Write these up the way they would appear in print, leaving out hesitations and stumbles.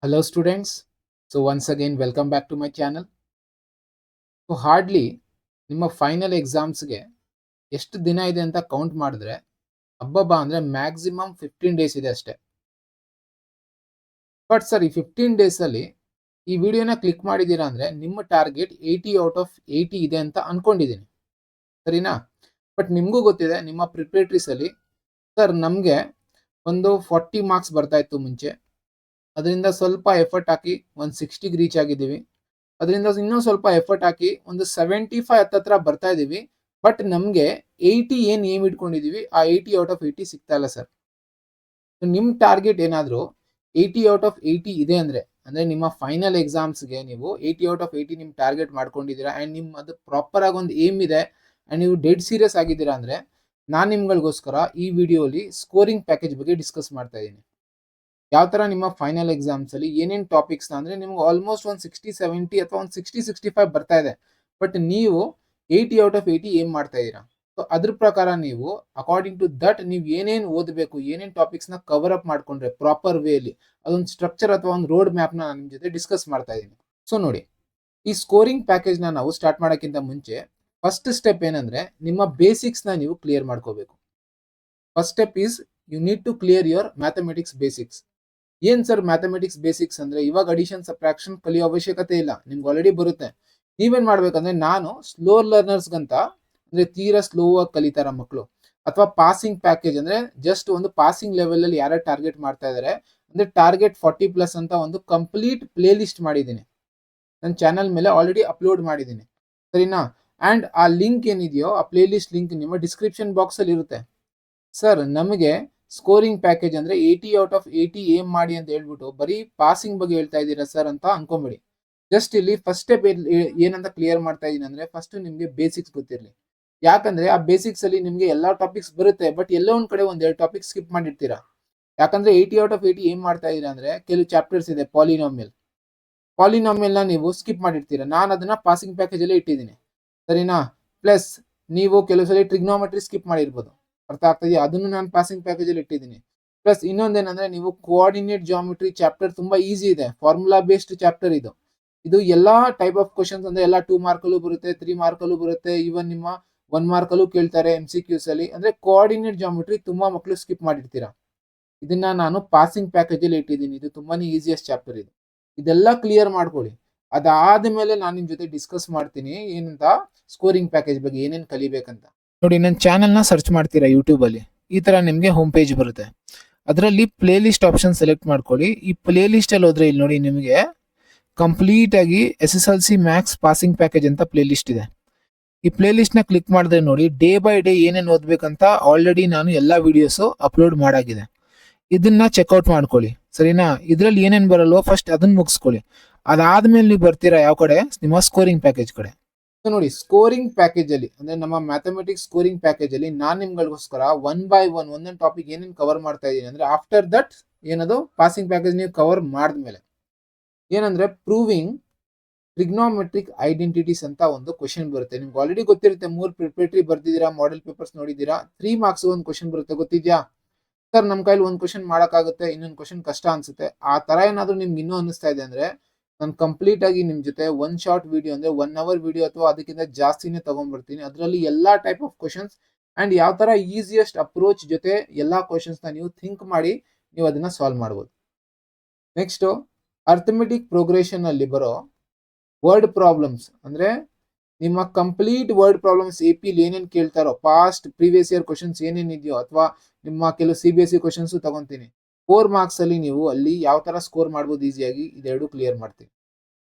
Hello students. So once again welcome back to my channel. So hardly ನಿಮ್ಮ final ಎಕ್ಸಾಮ್ಸ್ಗೆ ಎಷ್ಟು ದಿನ ಇದೆ ಅಂತ ಕೌಂಟ್ ಮಾಡಿದ್ರೆ ಅಬ್ಬಬ್ಬಾ ಅಂದ್ರೆ ಮ್ಯಾಕ್ಸಿಮಮ್ 15 ಡೇಸ್ ಇದೆ ಅಷ್ಟೇ. ಬಟ್ ಸರ್ ಈ 15 ಡೇಸ್ ಅಲ್ಲಿ ಈ ವಿಡಿಯೋನ ಕ್ಲಿಕ್ ಮಾಡಿದ್ದೀರಾ ಅಂದ್ರೆ ನಿಮ್ಮ ಟಾರ್ಗೆಟ್ 80 ಔಟ್ ಆಫ್ 80 ಇದೆ ಅಂತ ಅನ್ಕೊಂಡಿದ್ದೀನಿ, ಸರಿನಾ? ಬಟ್ ನಿಮಗೂ ಗೊತ್ತಿದೆ ನಿಮ್ಮ ಪ್ರಿಪರೇಟರೀಸ್ ಅಲ್ಲಿ ಸರ್ ನಮಗೆ ಒಂದು 40 ಮಾರ್ಕ್ಸ್ ಬರ್ತಾ ಇತ್ತು ಮುಂಚೆ, ಅದರಿಂದ ಸ್ವಲ್ಪ ಎಫರ್ಟ್ ಹಾಕಿ ಒಂದು 60ಗೆ ರೀಚ್ ಆಗಿದ್ದೀವಿ. ಅದರಿಂದ ಇನ್ನೂ ಸ್ವಲ್ಪ ಎಫರ್ಟ್ ಹಾಕಿ ಒಂದು 75 ಹತ್ತತ್ರ ಬರ್ತಾ ಇದೀವಿ. ಬಟ್ ನಮಗೆ 80 ಏನು ಏಮ್ ಇಟ್ಕೊಂಡಿದೀವಿ ಆ 80 ಔಟ್ ಆಫ್ 80 ಸಿಗ್ತಾ ಇಲ್ಲ ಸರ್. ನಿಮ್ಮ ಟಾರ್ಗೆಟ್ ಏನಾದರೂ 80 ಔಟ್ ಆಫ್ 80 ಇದೆ ಅಂದ್ರೆ ನಿಮ್ಮ ಫೈನಲ್ ಎಕ್ಸಾಮ್ಸ್ಗೆ ನೀವು 80 ಔಟ್ ಆಫ್ 80 ನಿಮ್ಮ ಟಾರ್ಗೆಟ್ ಮಾಡ್ಕೊಂಡಿದ್ದೀರಾ ಆ್ಯಂಡ್ ನಿಮ್ಮ ಅದು ಪ್ರಾಪರ್ ಆಗಿ ಒಂದು ಏಮ್ ಇದೆ ಆ್ಯಂಡ್ ನೀವು ಡೆಡ್ ಸೀರಿಯಸ್ ಆಗಿದ್ದೀರಾ ಅಂದರೆ ನಾನು ನಿಮ್ಗಳಿಗೋಸ್ಕರ ಈ ವಿಡಿಯೋಲಿ ಸ್ಕೋರಿಂಗ್ ಪ್ಯಾಕೇಜ್ ಬಗ್ಗೆ ಡಿಸ್ಕಸ್ ಮಾಡ್ತಾ ಇದ್ದೀನಿ. ಯಾವ ಥರ ನಿಮ್ಮ ಫೈನಲ್ ಎಕ್ಸಾಮ್ಸಲ್ಲಿ ಏನೇನು ಟಾಪಿಕ್ಸ್ನ ಅಂದರೆ ನಿಮ್ಗೆ ಆಲ್ಮೋಸ್ಟ್ ಒಂದು 60-70 ಅಥವಾ ಒಂದು 60-65 ಬರ್ತಾ ಇದೆ. ಬಟ್ ನೀವು 80 ಔಟ್ ಆಫ್ 80 ಏಮ್ ಮಾಡ್ತಾ ಇದ್ದೀರಾ. ಸೊ ಅದ್ರ ಪ್ರಕಾರ ನೀವು ಅಕಾರ್ಡಿಂಗ್ ಟು ದಟ್ ನೀವು ಏನೇನು ಓದಬೇಕು, ಏನೇನು ಟಾಪಿಕ್ಸ್ನ ಕವರ್ ಅಪ್ ಮಾಡ್ಕೊಂಡ್ರೆ ಪ್ರಾಪರ್ ವೇಲಿ ಅದೊಂದು ಸ್ಟ್ರಕ್ಚರ್ ಅಥವಾ ಒಂದು ರೋಡ್ ಮ್ಯಾಪ್ನ ನಾನು ನಿಮ್ಮ ಜೊತೆ ಡಿಸ್ಕಸ್ ಮಾಡ್ತಾ ಇದ್ದೀನಿ. ಸೊ ನೋಡಿ, ಈ ಸ್ಕೋರಿಂಗ್ ಪ್ಯಾಕೇಜ್ನ ನಾವು ಸ್ಟಾರ್ಟ್ ಮಾಡೋಕ್ಕಿಂತ ಮುಂಚೆ ಫಸ್ಟ್ ಸ್ಟೆಪ್ ಏನಂದರೆ ನಿಮ್ಮ ಬೇಸಿಕ್ಸ್ನ ನೀವು ಕ್ಲಿಯರ್ ಮಾಡ್ಕೋಬೇಕು. First step is you need to clear your mathematics basics. ಏನ್ ಸರ್ ಮ್ಯಾಥಮೆಟಿಕ್ಸ್ ಬೇಸಿಕ್ಸ್ ಅಂದ್ರೆ ಇವಾಗ ಅಡಿಷನ್ ಸಬ್ಟ್ರಾಕ್ಷನ್ ಕಲಿಯೋ ಅವಶ್ಯಕತೆ ಇಲ್ಲ, ನಿಮ್ಗೆ ಆಲ್ರೆಡಿ ಬರುತ್ತೆ. ನೀವೇನ್ ಮಾಡ್ಬೇಕಂದ್ರೆ ನಾನು ಸ್ಲೋ ಲರ್ನರ್ಸ್ಗಂತ ಅಂದ್ರೆ ತೀರಾ ಸ್ಲೋ ಆಗಿ ಕಲಿತಾರ ಮಕ್ಕಳು ಅಥವಾ ಪಾಸಿಂಗ್ ಪ್ಯಾಕೇಜ್ ಅಂದ್ರೆ ಜಸ್ಟ್ ಒಂದು ಪಾಸಿಂಗ್ ಲೆವೆಲ್ ಅಲ್ಲಿ ಯಾರು ಟಾರ್ಗೆಟ್ ಮಾಡ್ತಾ ಇದಾರೆ ಅಂದ್ರೆ ಟಾರ್ಗೆಟ್ 40+ ಅಂತ ಒಂದು ಕಂಪ್ಲೀಟ್ ಪ್ಲೇ ಲಿಸ್ಟ್ ಮಾಡಿದ್ದೀನಿ ನನ್ನ ಚಾನಲ್ ಮೇಲೆ, ಆಲ್ರೆಡಿ ಅಪ್ಲೋಡ್ ಮಾಡಿದ್ದೀನಿ, ಸರಿನಾ? ಅಂಡ್ ಆ ಲಿಂಕ್ ಏನಿದೆಯೋ ಆ ಪ್ಲೇ ಲಿಸ್ಟ್ ಲಿಂಕ್ ನಿಮ್ಮ ಡಿಸ್ಕ್ರಿಪ್ಷನ್ ಬಾಕ್ಸ್ ಅಲ್ಲಿ ಇರುತ್ತೆ. ಸರ್ ನಮಗೆ ಸ್ಕೋರಿಂಗ್ ಪ್ಯಾಕೇಜ್ ಅಂದ್ರೆ 80 ಔಟ್ ಆಫ್ 80 ಏಮ್ ಮಾಡಿ ಅಂತ ಹೇಳ್ಬಿಟ್ಟು ಬರೀ ಪಾಸಿಂಗ್ ಬಗ್ಗೆ ಹೇಳ್ತಾ ಇದ್ದೀರಾ ಸರ್ ಅಂತ ಅನ್ಕೊಂಬೇಡಿ. ಜಸ್ಟ್ ಇಲ್ಲಿ ಫಸ್ಟ್ ಸ್ಟೆಪ್ ಏನಂತ ಕ್ಲಿಯರ್ ಮಾಡ್ತಾ ಇದೀನಿ ಅಂದ್ರೆ ಫಸ್ಟ್ ನಿಮ್ಗೆ ಬೇಸಿಕ್ಸ್ ಗೊತ್ತಿರಲಿ. ಯಾಕಂದ್ರೆ ಆ ಬೇಸಿಕ್ಸ್ ಅಲ್ಲಿ ನಿಮ್ಗೆ ಎಲ್ಲಾ ಟಾಪಿಕ್ಸ್ ಬರುತ್ತೆ, ಬಟ್ ಎಲ್ಲೋ ಒಂದ್ ಕಡೆ ಒಂದ್ 2 ಟಾಪಿಕ್ ಸ್ಕಿಪ್ ಮಾಡಿರ್ತೀರಾ. ಯಾಕಂದ್ರೆ 80 ಔಟ್ ಆಫ್ 80 ಏನ್ ಮಾಡ್ತಾ ಇದೀರಾ ಅಂದ್ರೆ ಕೆಲವು ಚಾಪ್ಟರ್ಸ್ ಇದೆ ಪಾಲಿನಾಮಿಯಲ್ ನ ನೀವು ಸ್ಕಿಪ್ ಮಾಡಿರ್ತೀರಾ. ನಾನು ಅದನ್ನ ಪಾಸಿಂಗ್ ಪ್ಯಾಕೇಜ್ ಅಲ್ಲಿ ಇಟ್ಟಿದ್ದೀನಿ, ಸರಿನಾ? ಪ್ಲಸ್ ನೀವು ಕೆಲವು ಸಲ ಟ್ರಿಗ್ನೋಮೆಟ್ರಿ ಸ್ಕಿಪ್ ಮಾಡಿರ್ಬೋದು, ಅರ್ಥ ಆಗ್ತಿದೆಯಾ? ಅದನ್ನು ನಾನು ಪಾಸಿಂಗ್ ಪ್ಯಾಕೇಜ್ ಅಲ್ಲಿ ಇಟ್ಟಿದ್ದೀನಿ. ಪ್ಲಸ್ ಇನ್ನೊಂದೇನಂದ್ರೆ ನೀವು ಕೋಆರ್ಡಿನೇಟ್ ಜಾಮಿಟ್ರಿ ಚಾಪ್ಟರ್ ತುಂಬಾ ಈಸಿ ಇದೆ, ಫಾರ್ಮುಲಾ ಬೇಸ್ಡ್ ಚಾಪ್ಟರ್ ಇದು. ಇದು ಎಲ್ಲಾ ಟೈಪ್ ಆಫ್ ಕ್ವಶನ್ಸ್ ಅಂದ್ರೆ ಎಲ್ಲ 2 ಮಾರ್ಕಲ್ಲೂ ಬರುತ್ತೆ, 3 ಮಾರ್ಕಲ್ಲೂ ಬರುತ್ತೆ, ಈವನ್ ನಿಮ್ಮ 1 ಮಾರ್ಕಲ್ಲೂ ಕೇಳ್ತಾರೆ MCQs ಅಲ್ಲಿ. ಅಂದ್ರೆ ಕೋಆರ್ಡಿನೇಟ್ ಜಾಮಿಟ್ರಿ ತುಂಬಾ ಮಕ್ಕಳು ಸ್ಕಿಪ್ ಮಾಡಿರ್ತೀರಾ. ಇದನ್ನ ನಾನು ಪಾಸಿಂಗ್ ಪ್ಯಾಕೇಜ್ ಅಲ್ಲಿ ಇಟ್ಟಿದ್ದೀನಿ, ಇದು ತುಂಬಾನೇ ಈಸಿಯೆಸ್ಟ್ ಚಾಪ್ಟರ್ ಇದು. ಇದೆಲ್ಲ ಕ್ಲಿಯರ್ ಮಾಡ್ಕೊಳ್ಳಿ. ಅದಾದ ಮೇಲೆ ನಾನು ನಿಮ್ ಜೊತೆ ಡಿಸ್ಕಸ್ ಮಾಡ್ತೀನಿ ಏನಂತ ಸ್ಕೋರಿಂಗ್ ಪ್ಯಾಕೇಜ್ ಬಗ್ಗೆ ಏನೇನು ಕಲಿಬೇಕಂತ. ನೋಡಿ, ನನ್ನ ಚಾನಲ್ನ ಸರ್ಚ್ ಮಾಡ್ತೀರಾ ಯೂಟ್ಯೂಬಲ್ಲಿ, ಈ ತರ ನಿಮಗೆ ಹೋಮ್ ಪೇಜ್ ಬರುತ್ತೆ. ಅದರಲ್ಲಿ ಪ್ಲೇ ಲಿಸ್ಟ್ ಆಪ್ಷನ್ ಸೆಲೆಕ್ಟ್ ಮಾಡ್ಕೊಳ್ಳಿ. ಈ ಪ್ಲೇ ಲಿಸ್ಟ್ ಅಲ್ಲಿ ಹೋದ್ರೆ ಇಲ್ಲಿ ನೋಡಿ ನಿಮಗೆ ಕಂಪ್ಲೀಟ್ ಆಗಿ SSLC ಮ್ಯಾಥ್ಸ್ ಪಾಸಿಂಗ್ ಪ್ಯಾಕೇಜ್ ಅಂತ ಪ್ಲೇ ಲಿಸ್ಟ್ ಇದೆ. ಈ ಪ್ಲೇ ಲಿಸ್ಟ್ ನ ಕ್ಲಿಕ್ ಮಾಡಿದ್ರೆ ನೋಡಿ ಡೇ ಬೈ ಡೇ ಏನೇನು ಓದ್ಬೇಕಂತ ಆಲ್ರೆಡಿ ನಾನು ಎಲ್ಲಾ ವಿಡಿಯೋಸ್ ಅಪ್ಲೋಡ್ ಮಾಡಾಗಿದೆ. ಇದನ್ನ ಚೆಕ್ಔಟ್ ಮಾಡ್ಕೊಳ್ಳಿ, ಸರಿನಾ? ಇದ್ರಲ್ಲಿ ಏನೇನು ಬರಲ್ವೋ ಫಸ್ಟ್ ಅದನ್ನ ಮುಗಿಸ್ಕೊಳ್ಳಿ. ಅದಾದ್ಮೇಲೆ ನೀವು ಬರ್ತೀರಾ ಯಾವ ಕಡೆ? ನಿಮ್ಮ ಸ್ಕೋರಿಂಗ್ ಪ್ಯಾಕೇಜ್ ಕಡೆ. ಸೊ ನೋಡಿ, ಸ್ಕೋರಿಂಗ್ ಪ್ಯಾಕೇಜ್ ಅಲ್ಲಿ ಅಂದ್ರೆ ನಮ್ಮ ಮ್ಯಾಥಮೆಟಿಕ್ಸ್ ಸ್ಕೋರಿಂಗ್ ಪ್ಯಾಕೇಜ್ ಅಲ್ಲಿ ನಾನು ನಿಮ್ಗಳಿಗೋಸ್ಕರ 1 by 1 ಒಂದೊಂದು ಟಾಪಿಕ್ ಏನೇನು ಕವರ್ ಮಾಡ್ತಾ ಇದ್ದೀನಿ ಅಂದ್ರೆ ಆಫ್ಟರ್ ದಟ್ ಏನದು ಪಾಸಿಂಗ್ ಪ್ಯಾಕೇಜ್ ನೀವು ಕವರ್ ಮಾಡಿದ್ಮೇಲೆ ಏನಂದ್ರೆ ಪ್ರೂವಿಂಗ್ ಟ್ರಿಗ್ನೋಮೆಟ್ರಿಕ್ ಐಡೆಂಟಿಟೀಸ್ ಅಂತ ಒಂದು ಕ್ವಶನ್ ಬರುತ್ತೆ. ನಿಮ್ಗೆ ಆಲ್ರೆಡಿ ಗೊತ್ತಿರುತ್ತೆ, 3 ಪ್ರಿಪರೇಟರಿ ಬರ್ದಿದ್ದೀರಾ, ಮಾಡೆಲ್ ಪೇಪರ್ಸ್ ನೋಡಿದ್ದೀರಾ. 3 ಮಾರ್ಕ್ಸ್ ಒಂದು ಕ್ವಶನ್ ಬರುತ್ತೆ, ಗೊತ್ತಿದ್ಯಾ? ಸರ್ ನಮ್ಮ ಕೈಲಿ ಒಂದು ಕ್ವಶನ್ ಮಾಡೋಕ್ಕಾಗುತ್ತೆ, ಇನ್ನೊಂದು ಕ್ವಶನ್ ಕಷ್ಟ ಅನ್ಸುತ್ತೆ, ಆ ತರ ಏನಾದ್ರು ನಿಮ್ಗೆ ಇನ್ನೂ ಅನಿಸ್ತಾ ಇದೆ ಅಂದ್ರೆ ನಾನು ಕಂಪ್ಲೀಟ್ ಆಗಿ ನಿಮ್ ಜೊತೆ 1 ಶಾರ್ಟ್ ವಿಡಿಯೋ ಅಂದ್ರೆ 1 hour ವಿಡಿಯೋ ಅಥವಾ ಅದಕ್ಕಿಂತ ಜಾಸ್ತಿನೇ ತಗೊಂಡ್ಬರ್ತೀನಿ. ಅದರಲ್ಲಿ ಎಲ್ಲಾ ಟೈಪ್ ಆಫ್ ಕ್ವಶನ್ಸ್ ಅಂಡ್ ಯಾವ ತರ ಈಸಿಯೆಸ್ಟ್ ಅಪ್ರೋಚ್ ಜೊತೆ ಎಲ್ಲಾ ಕ್ವಶನ್ಸ್ ನ ನೀವು ಥಿಂಕ್ ಮಾಡಿ ನೀವು ಅದನ್ನ ಸಾಲ್ವ್ ಮಾಡ್ಬೋದು. ನೆಕ್ಸ್ಟ್ ಅರ್ಥಮೆಟಿಕ್ ಪ್ರೋಗ್ರೆಷನ್ ಅಲ್ಲಿ ಬರೋ ವರ್ಡ್ ಪ್ರಾಬ್ಲಮ್ಸ್ ಅಂದ್ರೆ ನಿಮ್ಮ ಕಂಪ್ಲೀಟ್ ವರ್ಡ್ ಪ್ರಾಬ್ಲಮ್ಸ್ AP ಏನೇನು ಕೇಳ್ತಾರೋ ಪಾಸ್ಟ್ ಪ್ರೀವಿಯಸ್ ಇಯರ್ ಕ್ವಶನ್ಸ್ ಏನೇನಿದೆಯೋ ಅಥವಾ ನಿಮ್ಮ ಕೆಲವು CBSE ಕ್ವಶನ್ಸ್ ತಗೊಂತೀನಿ. 4 ಮಾರ್ಕ್ಸ್ ಅಲ್ಲಿ ನೀವು ಅಲ್ಲಿ ಯಾವ ತರ ಸ್ಕೋರ್ ಮಾಡ್ಬೋದು ಈಸಿಯಾಗಿ, ಇದೆರಡು ಕ್ಲಿಯರ್ ಮಾಡ್ತೀನಿ.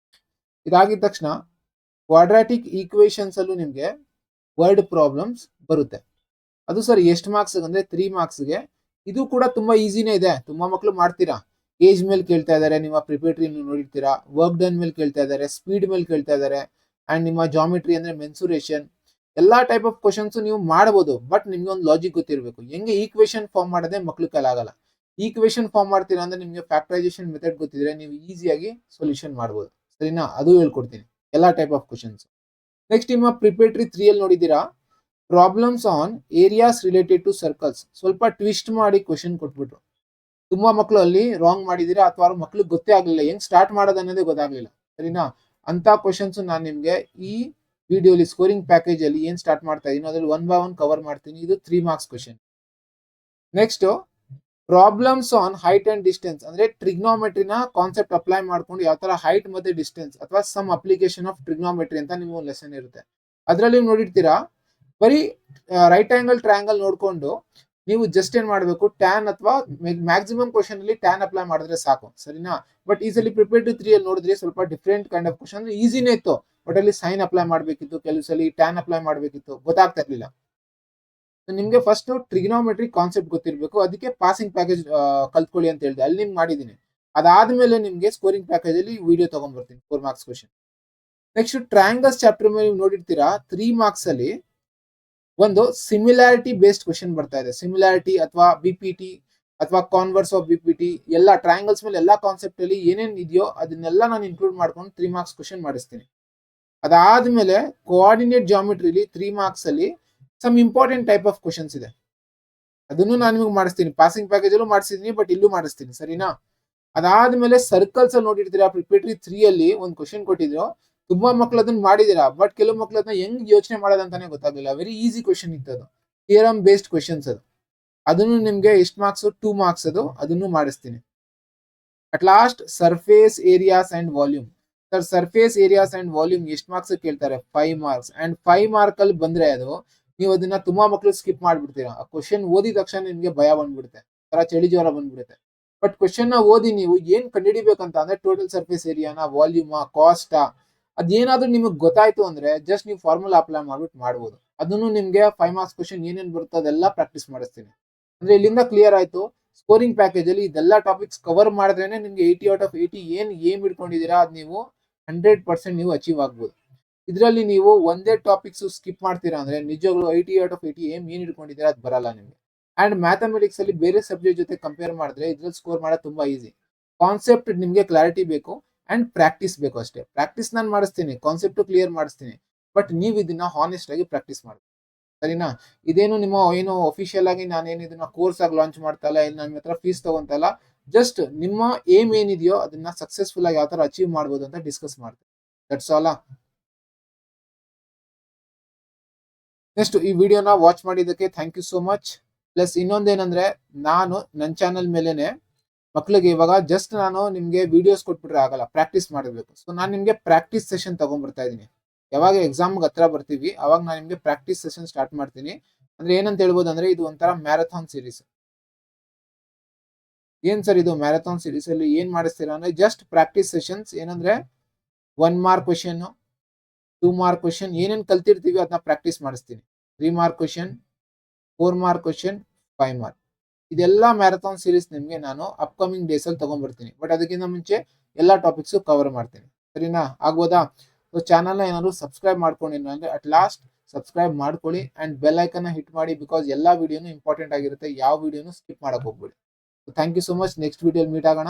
ಇದಾಗಿದ ತಕ್ಷಣ ಕ್ವಾಡ್ರಾಟಿಕ್ ಈಕ್ವೇಶನ್ಸ್ ಅಲ್ಲೂ ನಿಮಗೆ ವರ್ಡ್ ಪ್ರಾಬ್ಲಮ್ಸ್ ಬರುತ್ತೆ. ಅದು ಸರ್ ಎಷ್ಟು ಮಾರ್ಕ್ಸ್ ಅಂದ್ರೆ 3 ಮಾರ್ಕ್ಸ್ಗೆ. ಇದು ಕೂಡ ತುಂಬಾ ಈಸಿನೇ ಇದೆ, ತುಂಬಾ ಮಕ್ಕಳು ಮಾಡ್ತೀರಾ. ಏಜ್ ಮೇಲೆ ಕೇಳ್ತಾ ಇದ್ದಾರೆ, ನಿಮ್ಮ ಪ್ರಿಪೇಟರಿ ನೋಡಿರ್ತೀರಾ. ವರ್ಕ್ ಡನ್ ಮೇಲೆ ಕೇಳ್ತಾ ಇದ್ದಾರೆ, ಸ್ಪೀಡ್ ಮೇಲೆ ಕೇಳ್ತಾ ಇದ್ದಾರೆ, ಅಂಡ್ ನಿಮ್ಮ ಜಾಮಿಟ್ರಿ ಅಂದ್ರೆ ಮೆನ್ಸುರೇಷನ್, ಎಲ್ಲಾ ಟೈಪ್ ಆಫ್ ಕ್ವಶನ್ಸ್ ನೀವು ಮಾಡಬಹುದು. ಬಟ್ ನಿಮ್ಗೆ ಒಂದು ಲಾಜಿಕ್ ಗೊತ್ತಿರಬೇಕು, ಹೆಂಗೆ ಈಕ್ವೇಶನ್ ಫಾರ್ಮ್ ಮಾಡೋದೇ ಮಕ್ಳು ಕೈಲಾಗಲ್ಲ. ಈಕ್ವೇಶನ್ ಫಾರ್ಮ್ ಮಾಡ್ತೀರಾ ಅಂದ್ರೆ ನಿಮ್ಗೆ ಫ್ಯಾಕ್ಟರೈಸೇಷನ್ ಮೆಥಡ್ ಗೊತ್ತಿದ್ರೆ ನೀವು ಈಸಿಯಾಗಿ ಸೊಲ್ಯೂಷನ್ ಮಾಡ್ಬೋದು, ಸರಿನಾ? ಅದು ಹೇಳ್ಕೊಡ್ತೀನಿ, ಎಲ್ಲಾ ಟೈಪ್ ಆಫ್ ಕ್ವಶನ್ಸ್. ನೆಕ್ಸ್ಟ್ ನಿಮ್ಮ ಪ್ರಿಪೇಟರಿ 3 ಅಲ್ಲಿ ನೋಡಿದ್ದೀರಾ, problems on areas related to circles. ಸ್ವಲ್ಪ ಟ್ವಿಸ್ಟ್ ಮಾಡಿ ಕ್ವಶನ್ ಕೊಟ್ಬಿಟ್ರು. ತುಂಬಾ ಮಕ್ಕಳು ಅಲ್ಲಿ ರಾಂಗ್ ಮಾಡಿದೀರಾ ಅಥವಾ ಅವ್ರ ಮಕ್ಳಿಗೆ ಗೊತ್ತೇ ಆಗ್ಲಿಲ್ಲ ಹೆಂಗ್ ಸ್ಟಾರ್ಟ್ ಮಾಡೋದು ಅನ್ನೋದೇ ಗೊತ್ತಾಗ್ಲಿಲ್ಲ. ಸರಿನಾ? ಅಂತ ಕ್ವಶನ್ಸ್ ನಾನು ನಿಮ್ಗೆ ಈ ವಿಡಿಯೋಲಿ ಸ್ಕೋರಿಂಗ್ ಪ್ಯಾಕೇಜ್ ಅಲ್ಲಿ ಏನ್ ಸ್ಟಾರ್ಟ್ ಮಾಡ್ತಾ ಇದೀನಿ ಅದ್ರಲ್ಲಿ 1 by 1 ಕವರ್ ಮಾಡ್ತೀನಿ. ಇದು 3 marks question. Next problems on height and distance ಅಂದ್ರೆ ಟ್ರಿಗ್ನೋಮೆಟ್ರಿನ ಕಾನ್ಸೆಪ್ಟ್ ಅಪ್ಲೈ ಮಾಡ್ಕೊಂಡು ಯಾವ ತರ ಹೈಟ್ ಮತ್ತೆ ಡಿಸ್ಟೆನ್ಸ್ ಅಥವಾ ಸಮ್ ಅಪ್ಲಿಕೇಶನ್ ಆಫ್ ಟ್ರಿಗ್ನೋಮೆಟ್ರಿ ಅಂತ ನಿಮ್ಗೆ ಒಂದು ಲೆಸನ್ ಇರುತ್ತೆ. ಅದರಲ್ಲಿ ನೋಡಿರ್ತೀರಾ ಬರೀ ರೈಟ್ ಆಂಗಲ್ ಟ್ರಯಾಂಗಲ್ ನೋಡ್ಕೊಂಡು ನೀವು ಜಸ್ಟ್ ಏನ್ ಮಾಡಬೇಕು ಟ್ಯಾನ್ ಅಥವಾ ಮ್ಯಾಕ್ಸಿಮಮ್ ಕ್ವಶನ್ ಅಲ್ಲಿ ಟ್ಯಾನ್ ಅಪ್ಲೈ ಮಾಡಿದ್ರೆ ಸಾಕು. ಸರಿನಾ? ಬಟ್ ಈಸಲಿ ಪ್ರಿಪೇರ್ ಟು 3 ಅಲ್ಲಿ ನೋಡಿದ್ರೆ ಸ್ವಲ್ಪ ಡಿಫ್ರೆಂಟ್ ಕೈಂಡ್ ಆಫ್ ಕ್ವಶನ್ ಅಂದ್ರೆ ಈಸಿನೇ ಇತ್ತು, ಬಟ್ ಅಲ್ಲಿ ಸೈನ್ ಅಪ್ಲೈ ಮಾಡಬೇಕಿತ್ತು, ಕೆಲವು ಸಲ ಟ್ಯಾನ್ ಅಪ್ಲೈ ಮಾಡಬೇಕಿತ್ತು, ಗೊತ್ತಾಗ್ತಾ ಇರ್ಲಿಲ್ಲ. ನಿಮ್ಗೆ ಫಸ್ಟ್ ಟ್ರಿಗ್ನೋಮೆಟ್ರಿ ಕಾನ್ಸೆಪ್ಟ್ ಗೊತ್ತಿರಬೇಕು, ಅದಕ್ಕೆ ಪಾಸಿಂಗ್ ಪ್ಯಾಕೇಜ್ ಕಲ್ತ್ಕೊಳ್ಳಿ ಅಂತ ಹೇಳಿದೆ, ಅಲ್ಲಿ ನಿಮ್ಗೆ ಮಾಡಿದೀನಿ. ಅದಾದ್ಮೇಲೆ ನಿಮ್ಗೆ ಸ್ಕೋರಿಂಗ್ ಪ್ಯಾಕೇಜ್ ಅಲ್ಲಿ ವಿಡಿಯೋ ತಗೊಂಡ್ ಬರ್ತೀನಿ 4 marks question. Next triangles chapter ಮೇಲೆ ನೀವು ನೋಡಿರ್ತೀರಾ 3 ಮಾರ್ಕ್ಸ್ ಅಲ್ಲಿ ಒಂದು ಸಿಮಿಲಾರಿಟಿ ಬೇಸ್ಡ್ ಕ್ವಶನ್ ಬರ್ತಾ ಇದೆ. ಸಿಮಿಲಾರಿಟಿ ಅಥವಾ ಬಿಪಿಟಿ ಅಥವಾ ಕಾನ್ವರ್ಸ್ ಆಫ್ ಬಿಪಿಟಿ ಎಲ್ಲ ಟ್ರಯಾಂಗಲ್ಸ್ ಮೇಲೆ ಎಲ್ಲಾ ಕಾನ್ಸೆಪ್ಟ್ ಅಲ್ಲಿ ಏನೇನ್ ಇದೆಯೋ ಅದನ್ನೆಲ್ಲ ನಾನು ಇನ್ಕ್ಲೂಡ್ ಮಾಡ್ಕೊಂಡು 3 ಮಾರ್ಕ್ಸ್ ಕ್ವಶನ್ ಮಾಡಿಸ್ತೀನಿ. ಅದಾದ್ಮೇಲೆ ಕೋಆರ್ಡಿನೇಟ್ ಜಾಮಿಟ್ರಿಲಿ 3 ಮಾರ್ಕ್ಸ್ ಅಲ್ಲಿ some important type of questions ಇದೆ, ಅದನ್ನು ನಾನು ನಿಮಗೆ ಮಾಡಿಸ್ತೀನಿ. ಪಾಸಿಂಗ್ ಪ್ಯಾಕೇಜ್ ಅಲ್ಲೂ ಮಾಡಿಸಿದೀನಿ, ಬಟ್ ಇಲ್ಲೂ ಮಾಡಿಸ್ತೀನಿ. ಸರಿನಾ? ಅದಾದ್ಮೇಲೆ ಸರ್ಕಲ್ಸ್ ಅಲ್ಲಿ ನೋಡಿರ್ತೀರಾ ಪ್ರಿಪೇಟರಿ 3 ಅಲ್ಲಿ ಒಂದು ಕ್ವಶನ್ ಕೊಟ್ಟಿದ್ರು, ತುಂಬಾ ಮಕ್ಳು ಅದನ್ನ ಮಾಡಿದೀರಾ, ಬಟ್ ಕೆಲವು ಮಕ್ಳು ಅದನ್ನ ಹೆಂಗ್ ಯೋಚನೆ ಮಾಡೋದಂತಾನೆ ಗೊತ್ತಾಗಲಿಲ್ಲ. ವೆರಿ ಈಸಿ ಕ್ವಶನ್ ಇತ್ತು ಅದು, ಥಿಯರಮ್ ಬೇಸ್ಡ್ ಕ್ವಶನ್ಸ್ ಅದು. ಅದನ್ನು ನಿಮ್ಗೆ ಎಷ್ಟು ಮಾರ್ಕ್ಸ್ 2 ಮಾರ್ಕ್ಸ್ ಅದನ್ನು ಮಾಡಿಸ್ತೀನಿ. At last surface areas and volume. Sir surface areas and volume ಎಷ್ಟು ಮಾರ್ಕ್ಸ್ ಕೇಳ್ತಾರೆ? 5 ಮಾರ್ಕ್ಸ್. ಅಂಡ್ 5 ಮಾರ್ಕ್ ಅಲ್ಲಿ ಬಂದ್ರೆ ಅದು ನೀವು ಅದನ್ನ ತುಂಬಾ ಮಕ್ಳು ಸ್ಕಿಪ್ ಮಾಡ್ಬಿಡ್ತೀರಾ. ಆ ಕ್ವಶನ್ ಓದಿದ ತಕ್ಷಣ ನಿಮ್ಗೆ ಭಯ ಬಂದ್ಬಿಡುತ್ತೆ, ತರ ಚಳಿ ಜ್ವರ ಬಂದ್ಬಿಡುತ್ತೆ. ಬಟ್ ಕ್ವಶನ್ ನ ಓದಿ ನೀವು ಏನ್ ಕಂಡುಹಿಡಿಬೇಕಂತ ಅಂದ್ರೆ ಟೋಟಲ್ ಸರ್ಫೇಸ್ ಏರಿಯಾನ, ವಾಲ್ಯೂಮಾ, ಕಾಸ್ಟಾ, ಅದೇನಾದ್ರೂ ನಿಮಗೆ ಗೊತ್ತಾಯ್ತು ಅಂದ್ರೆ ಜಸ್ಟ್ ನೀವು ಫಾರ್ಮುಲಾ ಅಪ್ಲೈ ಮಾಡ್ಬಿಟ್ಟು ಮಾಡ್ಬೋದು. ಅದನ್ನು ನಿಮ್ಗೆ 5 ಮಾರ್ಕ್ಸ್ ಕ್ವಶನ್ ಏನೇನ್ ಬರುತ್ತೋ ಅದೆಲ್ಲ ಪ್ರಾಕ್ಟೀಸ್ ಮಾಡಿಸ್ತೀನಿ. ಅಂದ್ರೆ ಇಲ್ಲಿಂದ ಕ್ಲಿಯರ್ ಆಯ್ತು. ಸ್ಕೋರಿಂಗ್ ಪ್ಯಾಕೇಜ್ ಅಲ್ಲಿ ಇದೆಲ್ಲ ಟಾಪಿಕ್ಸ್ ಕವರ್ ಮಾಡಿದ್ರೇನೆ ನಿಮ್ಗೆ 80 ಔಟ್ ಆಫ್ 80 ಏನ್ ಇಟ್ಕೊಂಡಿದ್ದೀರಾ ಅದ್ ನೀವು 100% ನೀವು ಅಚೀವ್ ಆಗ್ಬೋದು. ಇದರಲ್ಲಿ ನೀವು ಒಂದೇ ಟಾಪಿಕ್ಸ್ ಸ್ಕಿಪ್ ಮಾಡ್ತೀರಾ ಅಂದ್ರೆ ನಿಜವಾಗ್ಲೂ 80 ಔಟ್ ಆಫ್ 80 ಏನ್ ಇಟ್ಕೊಂಡಿದ್ದೀರಾ ಅದು ಬರಲ್ಲ ನಿಮ್ಗೆ. ಅಂಡ್ ಮ್ಯಾಥಮೆಟಿಕ್ಸ್ ಅಲ್ಲಿ ಬೇರೆ ಸಬ್ಜೆಕ್ಟ್ ಜೊತೆ ಕಂಪೇರ್ ಮಾಡಿದ್ರೆ ಇದ್ರಲ್ಲಿ ಸ್ಕೋರ್ ಮಾಡೋದು ತುಂಬಾ ಈಸಿ. ಕಾನ್ಸೆಪ್ಟ್ ನಿಮ್ಗೆ ಕ್ಲಾರಿಟಿ ಬೇಕು ಅಂಡ್ ಪ್ರಾಕ್ಟೀಸ್ ಬೇಕು ಅಷ್ಟೇ. ಪ್ರಾಕ್ಟೀಸ್ ನಾನು ಮಾಡಿಸ್ತೀನಿ, ಕಾನ್ಸೆಪ್ಟ್ ಕ್ಲಿಯರ್ ಮಾಡಿಸ್ತೀನಿ, ಬಟ್ ನೀವು ಇದನ್ನ ಹಾನೆಸ್ಟ್ ಆಗಿ ಪ್ರಾಕ್ಟೀಸ್ ಮಾಡಿ. ಸರಿನಾ? ಇದೇನು ನಿಮ್ಮ ಏನು ಅಫಿಷಿಯಲ್ ಆಗಿ ನಾನೇನು ಇದನ್ನ ಕೋರ್ಸ್ ಆಗಿ ಲಾಂಚ್ ಮಾಡ್ತಾ ಇಲ್ಲ, ಇಲ್ಲ ನಿಮ್ಮ ಹತ್ರ ಫೀಸ್ ತಗೊಂತಲ್ಲ. ಜಸ್ಟ್ ನಿಮ್ಮ ಏಮ್ ಏನಿದೆಯೋ ಅದನ್ನ ಸಕ್ಸಸ್ಫುಲ್ ಆಗಿ ಯಾವ ತರ ಅಚೀವ್ ಮಾಡ್ಬೋದು ಅಂತ ಡಿಸ್ಕಸ್ ಮಾಡ್ತೀನಿ. That's all. ನೆಕ್ಸ್ಟ್ ಈ ವಿಡಿಯೋನ ವಾಚ್ ಮಾಡಿದ್ದಕ್ಕೆ thank you so much. Plus ಇನ್ನೊಂದೇನಂದ್ರೆ ನಾನು ನನ್ನ ಚಾನಲ್ ಮೇಲೆನೆ ಮಕ್ಳಿಗೆ ಇವಾಗ ಜಸ್ಟ್ ನಾನು ನಿಮ್ಗೆ ವಿಡಿಯೋಸ್ ಕೊಟ್ಬಿಟ್ರೆ ಆಗಲ್ಲ, ಪ್ರಾಕ್ಟೀಸ್ ಮಾಡಬೇಕು. ಸೊ ನಾನು ನಿಮ್ಗೆ ಪ್ರಾಕ್ಟೀಸ್ ಸೆಷನ್ ತಗೊಂಡ್ಬರ್ತಾ ಇದೀನಿ. ಯಾವಾಗ ಎಕ್ಸಾಮ್ಗೆ ಹತ್ರ ಬರ್ತೀವಿ ಅವಾಗ ನಾನು ನಿಮ್ಗೆ ಪ್ರಾಕ್ಟೀಸ್ ಸೆಷನ್ ಸ್ಟಾರ್ಟ್ ಮಾಡ್ತೀನಿ. ಅಂದ್ರೆ ಏನಂತ ಹೇಳ್ಬೋದು ಅಂದ್ರೆ ಇದು ಒಂಥರ ಮ್ಯಾರಥಾನ್ ಸೀರೀಸ್. ಏನ್ ಸರ್ ಇದು ಮ್ಯಾರಥಾನ್ ಸೀರೀಸ್ ಅಲ್ಲಿ ಏನ್ ಮಾಡಿಸ್ತೀರಾ ಅಂದ್ರೆ ಜಸ್ಟ್ ಪ್ರಾಕ್ಟೀಸ್ ಸೆಷನ್ಸ್. ಏನಂದ್ರೆ 1 ಮಾರ್ಕ್ ಕ್ವಶನ್, 2 ಮಾರ್ಕ್ ಕ್ವಶನ್ ಏನೇನ್ ಕಲ್ತಿರ್ತೀವಿ ಅದನ್ನ ಪ್ರಾಕ್ಟೀಸ್ ಮಾಡಿಸ್ತೀನಿ. 3 mark question, 4 mark question, 5 mark. ಇದೆಲ್ಲ ಮ್ಯಾರಥಾನ್ ಸೀರೀಸ್ ನಿಮ್ಗೆ ನಾನು ಅಪ್ಕಮಿಂಗ್ ಡೇಸ್ ಅಲ್ಲಿ ತಗೊಂಡ್ಬರ್ತೀನಿ. ಬಟ್ ಅದಕ್ಕಿಂತ ಮುಂಚೆ ಎಲ್ಲಾ ಟಾಪಿಕ್ಸ್ ಕವರ್ ಮಾಡ್ತೀನಿ. ಸರಿನಾ? ಆಗ್ಬೋದಾ? ಸೊ ಚಾನಲ್ ನ ಏನಾದ್ರು ಸಬ್ಸ್ಕ್ರೈಬ್ ಮಾಡ್ಕೊಂಡಿಲ್ಲ ಅಂದ್ರೆ ಅಟ್ ಲಾಸ್ಟ್ ಸಬ್ಸ್ಕ್ರೈಬ್ ಮಾಡ್ಕೊಳ್ಳಿ ಅಂಡ್ ಬೆಲ್ ಐಕನ್ ಹಿಟ್ ಮಾಡಿ, ಬಿಕಾಸ್ ಎಲ್ಲಾ ವಿಡಿಯೋನು ಇಂಪಾರ್ಟೆಂಟ್ ಆಗಿರುತ್ತೆ. ಯಾವ ವಿಡಿಯೋನು ಸ್ಕಿಪ್ ಮಾಡಕ್ ಹೋಗ್ಬೇಡಿ. Thank you so much. Next video meet ಆಗೋಣ.